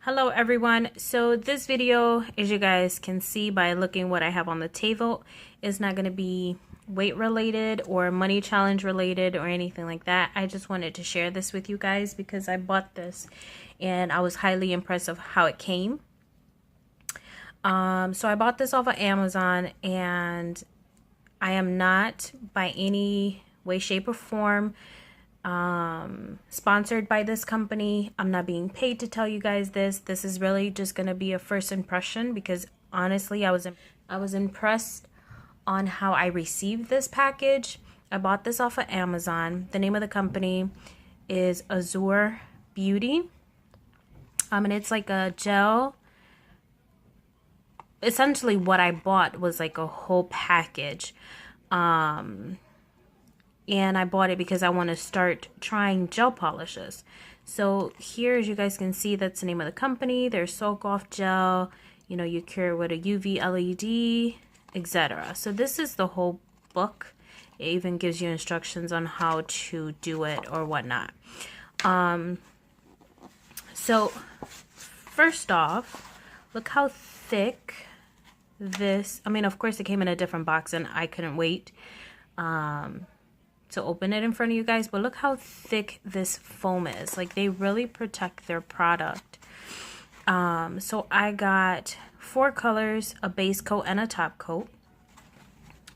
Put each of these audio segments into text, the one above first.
Hello everyone. So this video, as you guys can see by looking what I have on the table, is not going to be weight related or money challenge related or anything like that. I just wanted to share this with you guys because I bought this and I was highly impressed of how it came. So I bought this off of Amazon, and I am not by any way, shape, or form sponsored by this company. I'm not being paid to tell you guys this. This is really just gonna be a first impression because honestly, I was impressed on how I received this package. I bought this off of Amazon. The name of the company is Azure Beauty. And it's like a gel. Essentially what I bought was like a whole package. And I bought it because I want to start trying gel polishes. So here, as you guys can see, that's the name of the company. There's soak off gel, you know, you cure with a UV LED, etc. So this is the whole book. It even gives you instructions on how to do it or whatnot. So first off, look how thick this, I mean, of course it came in a different box and I couldn't wait to open it in front of you guys, but look how thick this foam is. Like, they really protect their product. So I got 4 colors, a base coat and a top coat.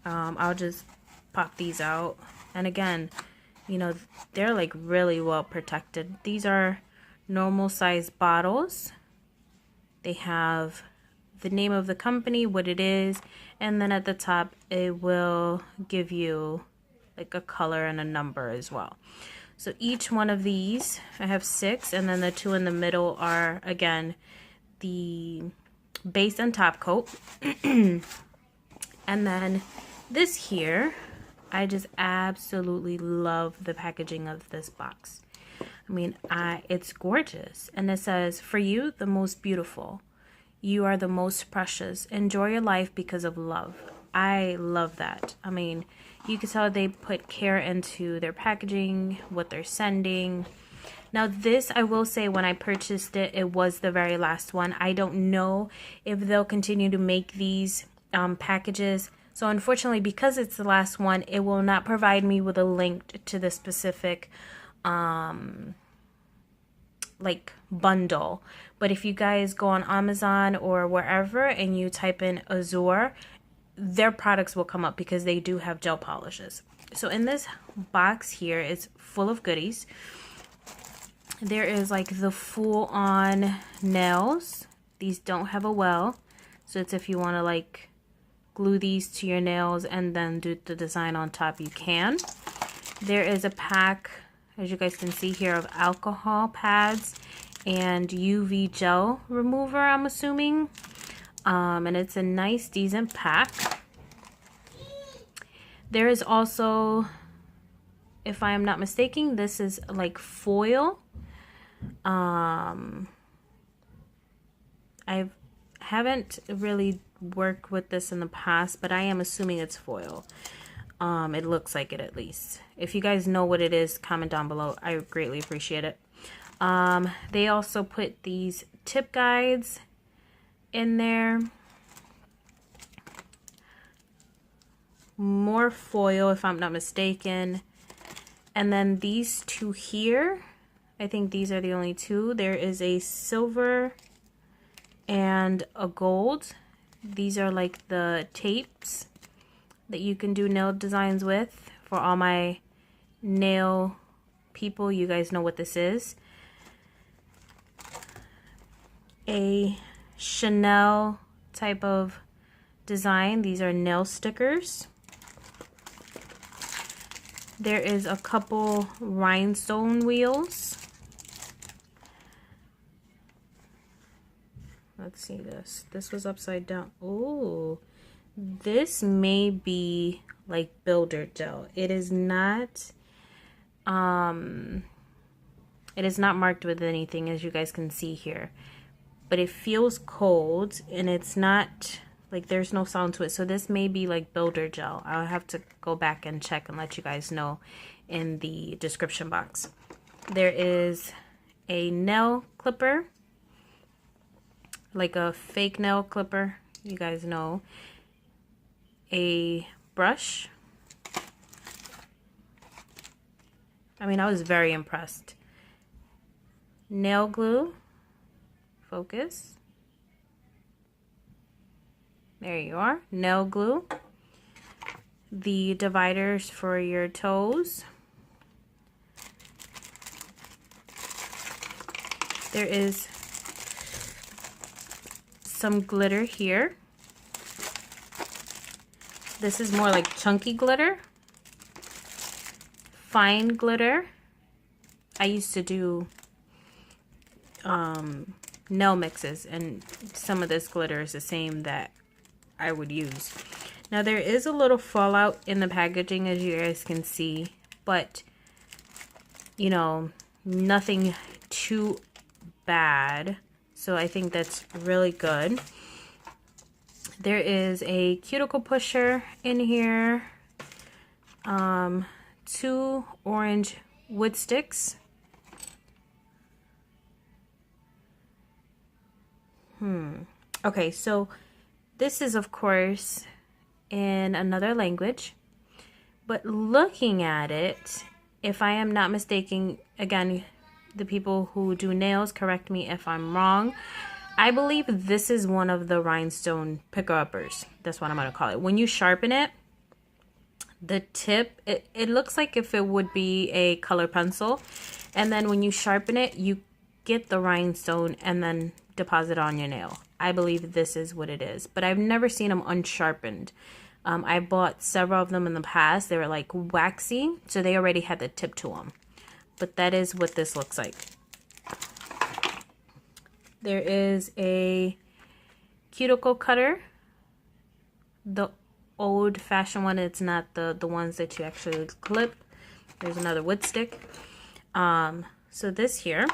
I'll just pop these out, and again, you know, they're like really well protected. These are normal size bottles. They have the name of the company, what it is, and then at the top it will give you like a color and a number as well. So each one of these, I have 6, and then the 2 in the middle are again the base and top coat. And then this here, I just absolutely love the packaging of this box. I mean, it's gorgeous, and it says, "For you, the most beautiful. You are the most precious. Enjoy your life because of love." I love that. I mean, you can tell they put care into their packaging, what they're sending. Now this, I will say, when I purchased it, it was the very last one. I don't know if they'll continue to make these packages. So unfortunately, because it's the last one, it will not provide me with a link to the specific like bundle. But if you guys go on Amazon or wherever and you type in Azure, their products will come up because they do have gel polishes. So in this box here, it's full of goodies. There is like the full on nails. These don't have a well, so it's if you want to like glue these to your nails and then do the design on top, you can. There is a pack, as you guys can see here, of alcohol pads and UV gel remover, I'm assuming. And it's a nice, decent pack. There is also, if I am not mistaken, this is like foil. I haven't really worked with this in the past, but I am assuming it's foil. It looks like it, at least. If you guys know what it is, comment down below. I greatly appreciate it. They also put these tip guides in there. More foil, if I'm not mistaken. And then these 2 here, I think these are the only 2. There is a silver and a gold. These are like the tapes that you can do nail designs with. For all my nail people, you guys know what this is. A Chanel type of design. These are nail stickers. There is a couple rhinestone wheels. Let's see this. This was upside down. Oh, this may be like builder gel. It is not marked with anything, as you guys can see here. But it feels cold, and it's not like, there's no sound to it. So this may be like builder gel. I'll have to go back and check and let you guys know in the description box. There is a nail clipper like a fake nail clipper, you guys know, a brush. I mean, I was very impressed. Nail glue, focus. There you are, nail glue. The dividers for your toes. There is some glitter here. This is more like chunky glitter. Fine glitter. I used to do nail mixes, and some of this glitter is the same that I would use. Now there is a little fallout in the packaging, as you guys can see, but you know, nothing too bad. So I think that's really good. There is a cuticle pusher in here. 2 orange wood sticks. Okay, so this is of course in another language, but looking at it, if I am not mistaken, again, the people who do nails, correct me if I'm wrong, I believe this is one of the rhinestone picker-uppers. That's what I'm going to call it. When you sharpen it, the tip, it looks like if it would be a color pencil, and then when you sharpen it, you get the rhinestone and then deposit on your nail. I believe this is what it is, but I've never seen them unsharpened. I bought several of them in the past. They were like waxy, so they already had the tip to them. But that is what this looks like. There is a cuticle cutter, the old-fashioned one. It's not the ones that you actually clip. There's another wood stick. So this here,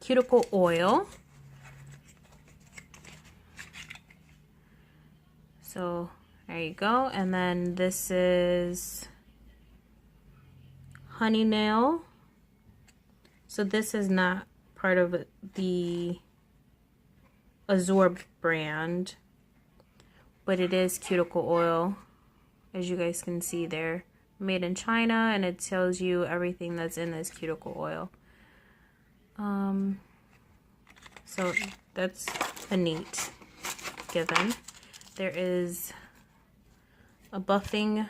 cuticle oil. So there you go. And then this is honey nail. So this is not part of the Azure brand, but it is cuticle oil, as you guys can see there, made in China, and it tells you everything that's in this cuticle oil. So that's a neat given. There is a buffing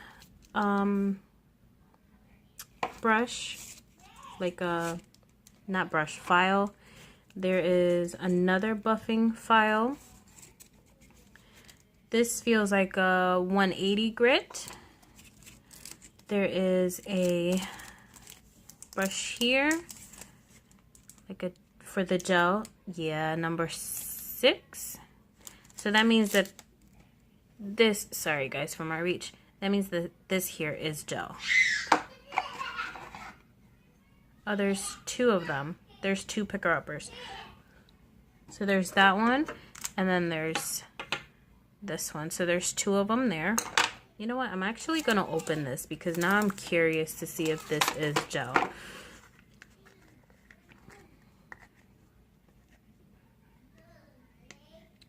brush, like a, not brush, file. There is another buffing file. This feels like a 180 grit. There is a brush here, like a, for the gel. Yeah, number 6. So that means that this, sorry guys for my reach, that means that this here is gel. Oh, there's 2 of them. There's 2 picker-uppers. So there's that one, and then there's this one. So there's 2 of them there. You know what? I'm actually going to open this because now I'm curious to see if this is gel.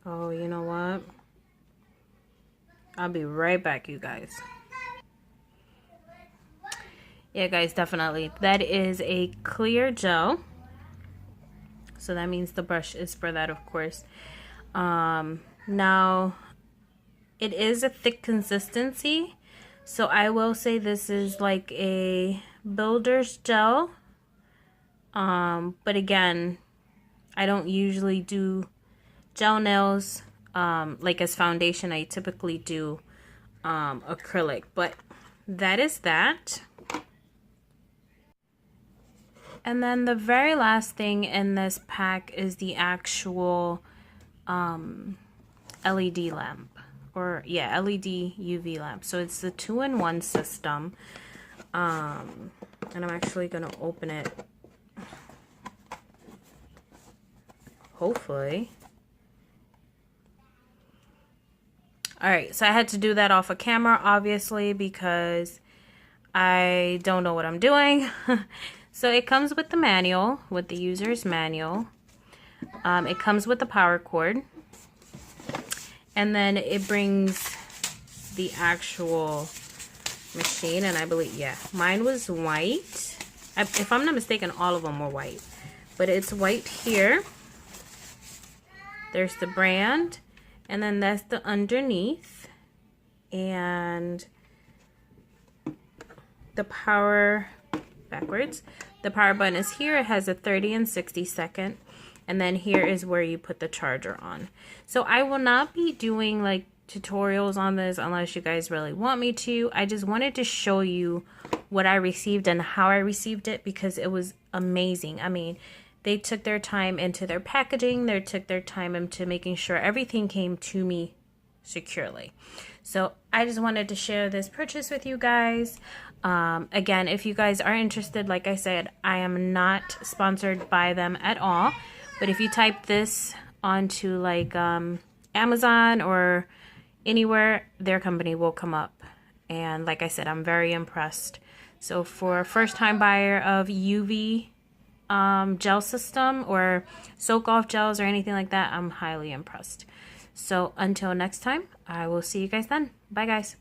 Oh, you know what? I'll be right back, you guys. Yeah, guys, definitely. That is a clear gel. So that means the brush is for that, of course. Now, it is a thick consistency. So I will say this is like a builder's gel. But again, I don't usually do gel nails like as foundation. I typically do acrylic, but that is that. And then the very last thing in this pack is the actual LED lamp, or yeah, LED UV lamp. So it's the 2-in-1 system. And I'm actually gonna open it, hopefully. Alright, so I had to do that off of camera, obviously, because I don't know what I'm doing. So it comes with the manual, with the user's manual. It comes with the power cord. And then it brings the actual machine, and I believe, yeah, mine was white. If I'm not mistaken, all of them were white. But it's white here. There's the brand, and then that's the underneath. And the power, backwards, the power button is here. It has a 30 and 60 second. And then here is where you put the charger on. So I will not be doing like tutorials on this unless you guys really want me to. I just wanted to show you what I received and how I received it because it was amazing. I mean, they took their time into their packaging. They took their time into making sure everything came to me securely. So I just wanted to share this purchase with you guys. Again, if you guys are interested, like I said, I am not sponsored by them at all. But if you type this onto like Amazon or anywhere, their company will come up. And like I said, I'm very impressed. So for a first-time buyer of UV gel system or soak-off gels or anything like that, I'm highly impressed. So until next time, I will see you guys then. Bye, guys.